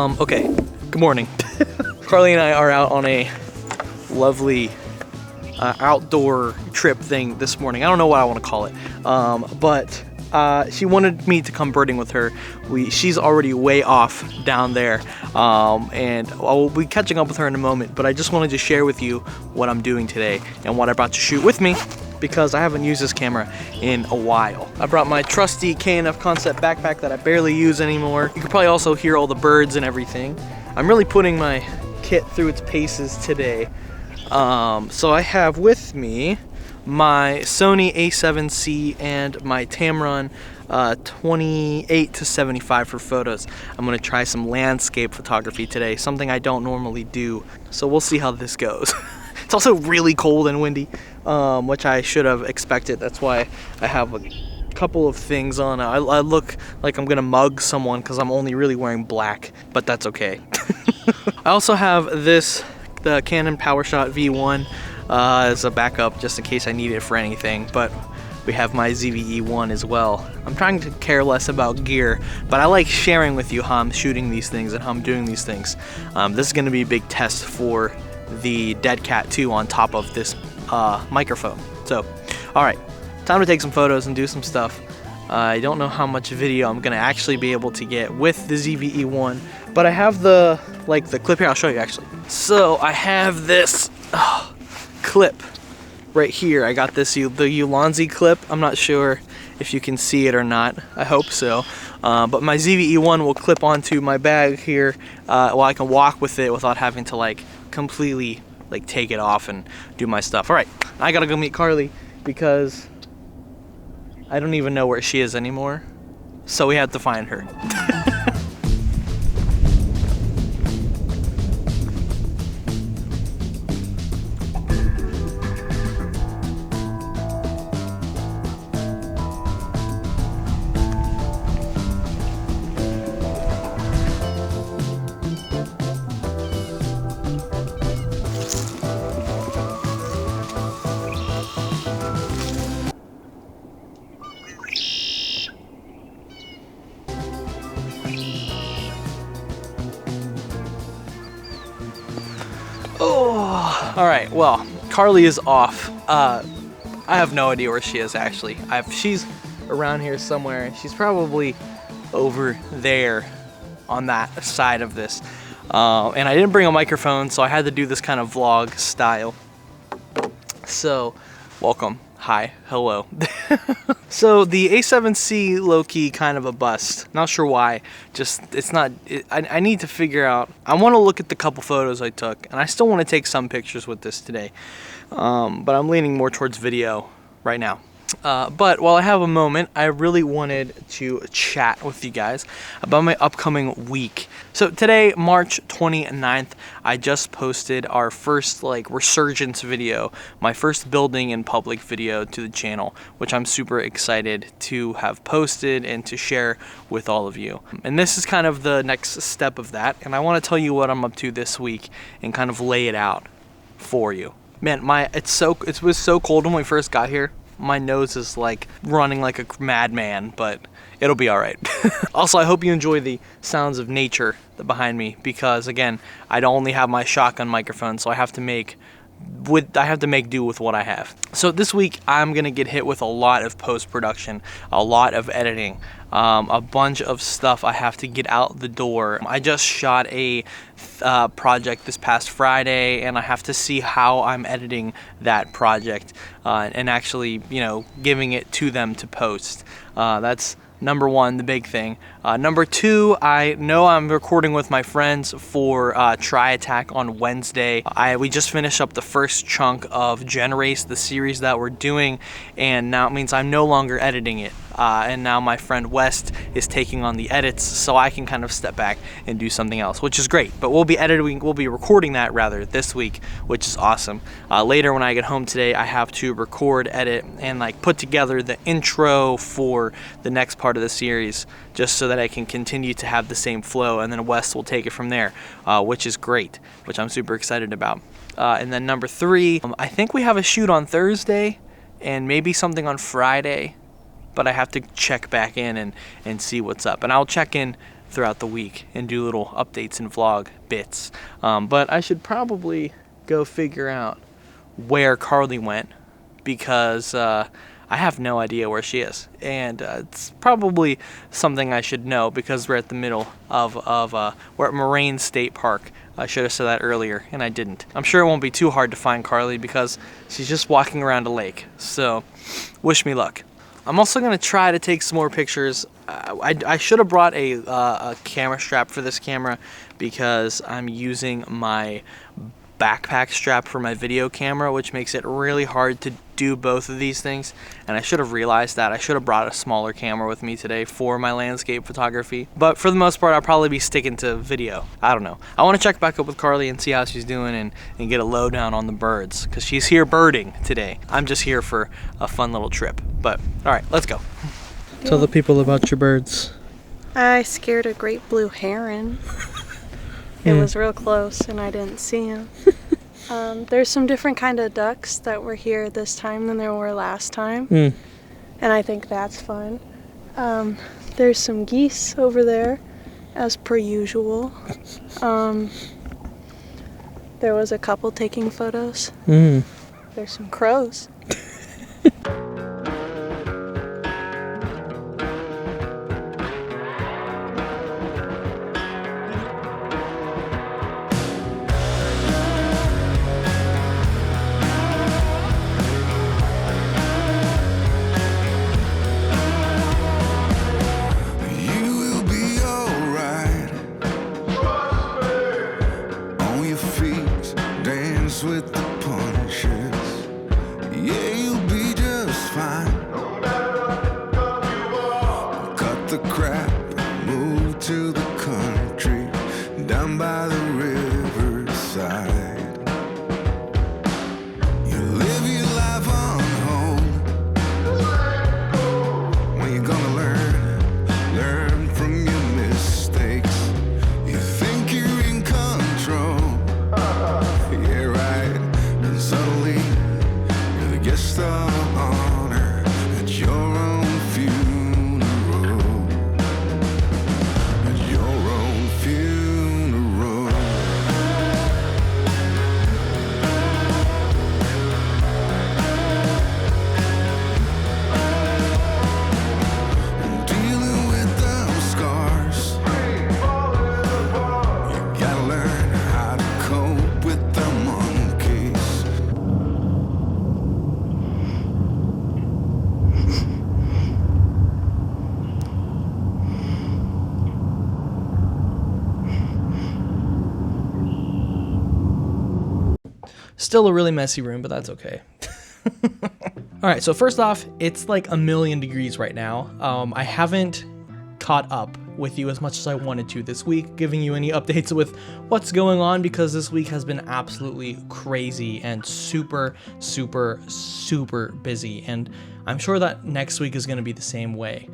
Okay, good morning. Carly and I are out on a lovely outdoor trip thing this morning. I don't know what I want to call it, but she wanted me to come birding with her. She's already way off down there, and I'll be catching up with her in a moment, but I just wanted to share with you what I'm doing today and what I brought to shoot with me, because I haven't used this camera in a while. I brought my trusty Knapp Concept backpack that I barely use anymore. You can probably also hear all the birds and everything. I'm really putting my kit through its paces today. So I have with me my Sony A7C and my Tamron 28-75 for photos. I'm gonna try some landscape photography today, something I don't normally do. So we'll see how this goes. It's also really cold and windy, which I should have expected. That's why I have a couple of things on. I look like I'm gonna mug someone because I'm only really wearing black, but that's okay. I also have the Canon PowerShot V1 as a backup just in case I need it for anything, but we have my ZVE1 as well. I'm trying to care less about gear, but I like sharing with you how I'm shooting these things and how I'm doing these things. This is gonna be a big test for the Dead Cat 2 on top of this microphone. So, all right, time to take some photos and do some stuff. I don't know how much video I'm gonna actually be able to get with the ZVE1, but I have the clip here. I'll show you actually. So I have this clip right here. I got this the Ulanzi clip. I'm not sure if you can see it or not. I hope so. But my ZVE1 will clip onto my bag here while I can walk with it without having to completely take it off and do my stuff. All right, I gotta go meet Carly because I don't even know where she is anymore. So we have to find her. Oh, all right, well, Carly is off. I have no idea where she is actually. She's around here somewhere. She's probably over there on that side of this. And I didn't bring a microphone, so I had to do this kind of vlog style. So, welcome. Hi, hello. So the A7C low-key kind of a bust. Not sure why. I need to figure out. I want to look at the couple photos I took, and I still want to take some pictures with this today. But I'm leaning more towards video right now. But while I have a moment, I really wanted to chat with you guys about my upcoming week. So today, March 29th, I just posted our first resurgence video, my first building in public video to the channel, which I'm super excited to have posted and to share with all of you. And this is kind of the next step of that, and I want to tell you what I'm up to this week and kind of lay it out for you. Man, it was so cold when we first got here. My nose is running like a madman, but it'll be all right. Also, I hope you enjoy the sounds of nature behind me because, again, I don't only have my shotgun microphone, so I have to make do with what I have. So this week, I'm gonna get hit with a lot of post-production, a lot of editing, a bunch of stuff I have to get out the door. I just shot a project this past Friday, and I have to see how I'm editing that project and actually, giving it to them to post. That's number one, the big thing. Number two, I know I'm recording with my friends for Try Attack on Wednesday. We just finished up the first chunk of Gen Race, the series that we're doing, and now it means I'm no longer editing it. And now my friend West is taking on the edits, so I can kind of step back and do something else, which is great. But we'll be recording that rather this week, which is awesome. Later when I get home today, I have to record, edit, and put together the intro for the next part of the series, just so that I can continue to have the same flow, and then West will take it from there, which is great, which I'm super excited about. And then number three, I think we have a shoot on Thursday and maybe something on Friday, but I have to check back in and see what's up. And I'll check in throughout the week and do little updates and vlog bits. But I should probably go figure out where Carly went, because I have no idea where she is, and it's probably something I should know because we're at the middle of we're at Moraine State Park. I should have said that earlier, and I didn't. I'm sure it won't be too hard to find Carly because she's just walking around a lake, so wish me luck. I'm also going to try to take some more pictures. I should have brought a camera strap for this camera because I'm using my backpack strap for my video camera, which makes it really hard to do both of these things, and I should have realized that. I should have brought a smaller camera with me today for my landscape photography, but for the most part I'll probably be sticking to video. I don't know. I want to check back up with Carly and see how she's doing and get a lowdown on the birds, because she's here birding today. I'm just here for a fun little trip. But alright, let's go. Tell the people about your birds. I scared a great blue heron. It was real close and I didn't see him. There's some different kind of ducks that were here this time than there were last time. And I think that's fun. There's some geese over there, as per usual. There was a couple taking photos. There's some crows. With the punches, yeah, you'll be just fine. Cut the crap, move to the country, down by the riverside. You live your life on hold. When you gonna learn from your mistakes. You think you're in control. Yeah, right. And suddenly you're the guest of honor at your own funeral. At your own funeral. Dealing with those scars, you gotta learn how to cope with the monkeys. Still a really messy room, but that's okay. Alright, so first off, it's like a million degrees right now. I haven't caught up with you as much as I wanted to this week, giving you any updates with what's going on, because this week has been absolutely crazy and super busy, and I'm sure that next week is going to be the same way,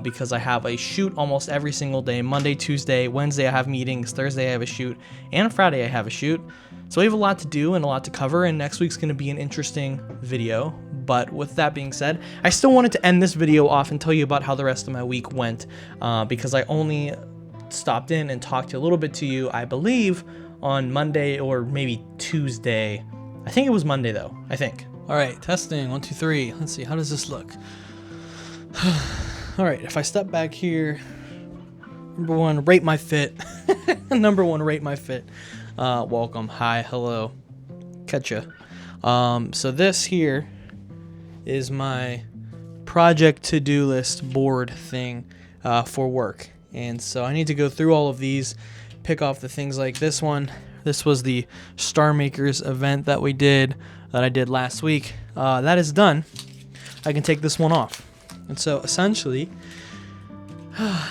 because I have a shoot almost every single day. Monday, Tuesday, Wednesday I have meetings, Thursday I have a shoot, and Friday I have a shoot. So we have a lot to do and a lot to cover, and next week's going to be an interesting video. But with that being said, I still wanted to end this video off and tell you about how the rest of my week went, because I only stopped in and talked a little bit to you, I believe, on Monday or maybe Tuesday. I think it was Monday though, I think. All right, testing, 1, 2, 3. Let's see, how does this look? All right, if I step back here, number one, rate my fit. Number one, rate my fit. Welcome, hi, hello, catcha. So this here is my project to-do list board thing for work, and so I need to go through all of these, pick off the things like this one. This was the Star Makers event that I did last week. That is done. I can take this one off, and so essentially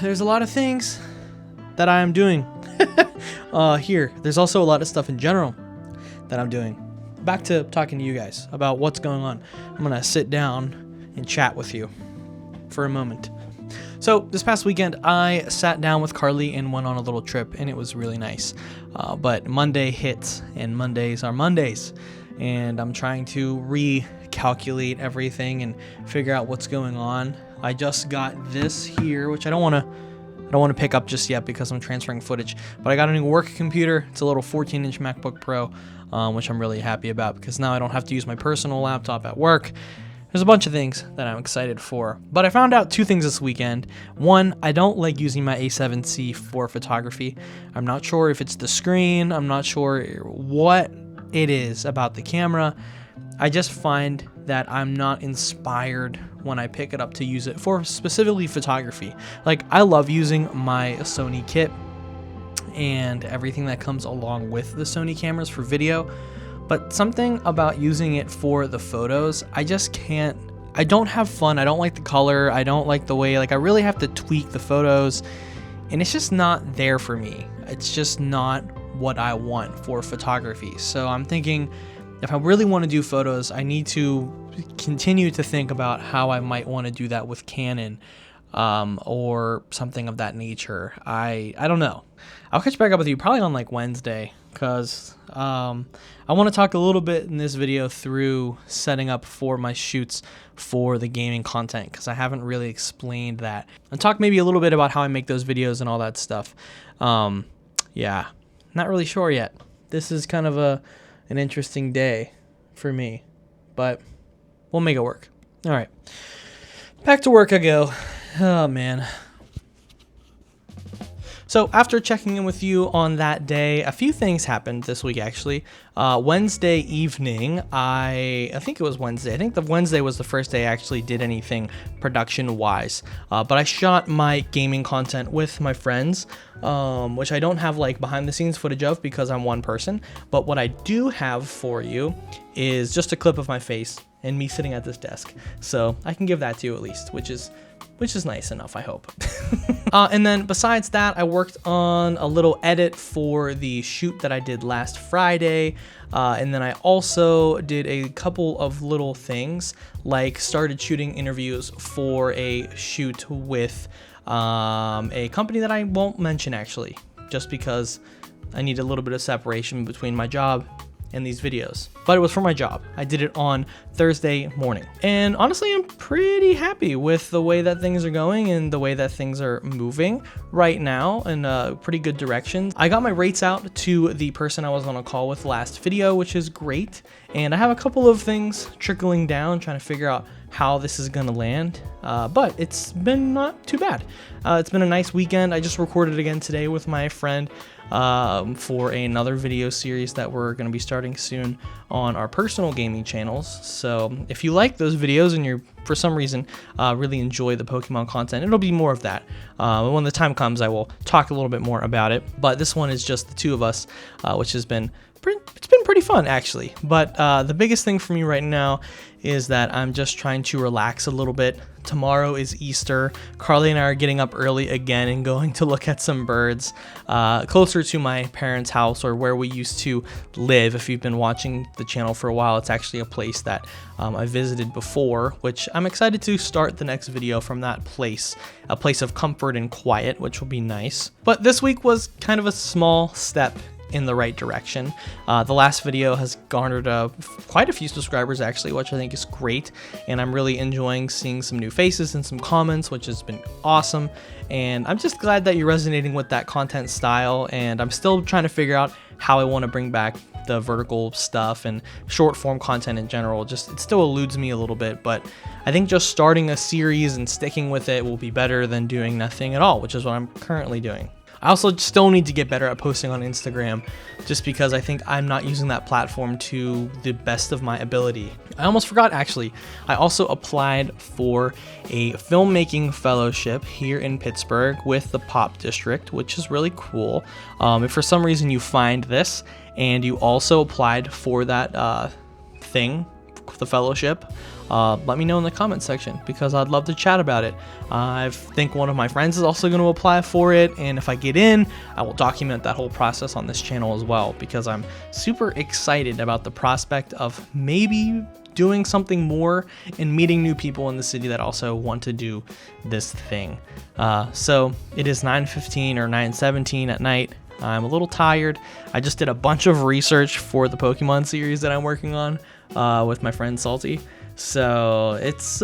there's a lot of things that I am doing here. There's also a lot of stuff in general that I'm doing. Back to talking to you guys about what's going on. I'm gonna sit down and chat with you for a moment. So this past weekend, I sat down with Carly and went on a little trip, and it was really nice. But Monday hits, and Mondays are Mondays, and I'm trying to recalculate everything and figure out what's going on. I just got this here, which I don't want I don't want to pick up just yet because I'm transferring footage. But I got a new work computer. It's a little 14-inch MacBook Pro, which I'm really happy about because now I don't have to use my personal laptop at work. There's a bunch of things that I'm excited for. But I found out 2 things this weekend. One, I don't like using my A7C for photography. I'm not sure if it's the screen. I'm not sure what it is about the camera. I just find that I'm not inspired when I pick it up to use it for specifically photography. Like, I love using my Sony kit and everything that comes along with the Sony cameras for video, but something about using it for the photos, I just can't. I don't have fun. I don't like the color. I don't like the way, like, I really have to tweak the photos, and it's just not there for me. It's just not what I want for photography. So I'm thinking, if I really want to do photos, I need to continue to think about how I might want to do that with Canon, or something of that nature. I don't know. I'll catch back up with you probably on like Wednesday, because I want to talk a little bit in this video through setting up for my shoots for the gaming content, because I haven't really explained that, and talk maybe a little bit about how I make those videos and all that stuff. Yeah, not really sure yet. This is kind of an interesting day for me, but we'll make it work. All right, back to work I go. Oh man. So after checking in with you on that day, a few things happened this week actually. Wednesday evening, I think it was Wednesday. I think the Wednesday was the first day I actually did anything production-wise. But I shot my gaming content with my friends, which I don't have like behind-the-scenes footage of because I'm one person. But what I do have for you is just a clip of my face and me sitting at this desk. So I can give that to you at least, which is nice enough, I hope. And then besides that, I worked on a little edit for the shoot that I did last Friday. And then I also did a couple of little things, like started shooting interviews for a shoot with a company that I won't mention actually, just because I need a little bit of separation between my job in these videos, but it was for my job. I did it on Thursday morning, and honestly I'm pretty happy with the way that things are going and the way that things are moving right now in a pretty good direction. I got my rates out to the person I was on a call with last video, which is great, and I have a couple of things trickling down trying to figure out how this is gonna land, but it's been not too bad. It's been a nice weekend. I just recorded again today with my friend for another video series that we're going to be starting soon on our personal gaming channels. So if you like those videos and you're for some reason really enjoy the Pokemon content, it'll be more of that. When the time comes, I will talk a little bit more about it, but this one is just the two of us, which has been pretty fun actually. But the biggest thing for me right now is that I'm just trying to relax a little bit. Tomorrow is Easter. Carly and I are getting up early again and going to look at some birds closer to my parents' house, or where we used to live. If you've been watching the channel for a while, it's actually a place that I visited before, which I'm excited to start the next video from that place, a place of comfort and quiet, which will be nice. But this week was kind of a small step in the right direction. The last video has garnered quite a few subscribers actually, which I think is great, and I'm really enjoying seeing some new faces and some comments, which has been awesome. And I'm just glad that you're resonating with that content style, and I'm still trying to figure out how I want to bring back the vertical stuff and short form content in general. Just, it still eludes me a little bit, but I think just starting a series and sticking with it will be better than doing nothing at all, which is what I'm currently doing. I also still need to get better at posting on Instagram, just because I think I'm not using that platform to the best of my ability. I almost forgot actually, I also applied for a filmmaking fellowship here in Pittsburgh with the Pop District, which is really cool. If for some reason you find this and you also applied for that thing, the fellowship, let me know in the comment section, because I'd love to chat about it. I think one of my friends is also going to apply for it, and if I get in, I will document that whole process on this channel as well, because I'm super excited about the prospect of maybe doing something more and meeting new people in the city that also want to do this thing. So it is 9:15 or 9:17 at night. I'm a little tired. I just did a bunch of research for the Pokemon series that I'm working on with my friend Salty. So it's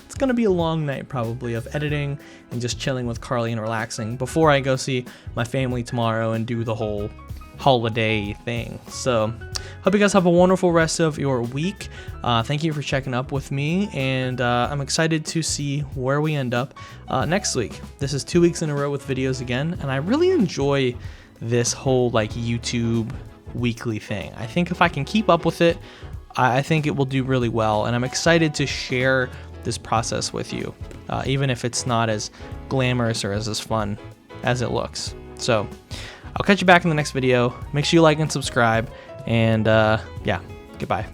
it's gonna be a long night probably of editing and just chilling with Carly and relaxing before I go see my family tomorrow and do the whole holiday thing. So hope you guys have a wonderful rest of your week. Thank you for checking up with me, and I'm excited to see where we end up next week. This is 2 weeks in a row with videos again, and I really enjoy this whole like YouTube weekly thing. I think if I can keep up with it, I think it will do really well, and I'm excited to share this process with you, even if it's not as glamorous or as fun as it looks. So I'll catch you back in the next video. Make sure you like and subscribe, and yeah, goodbye.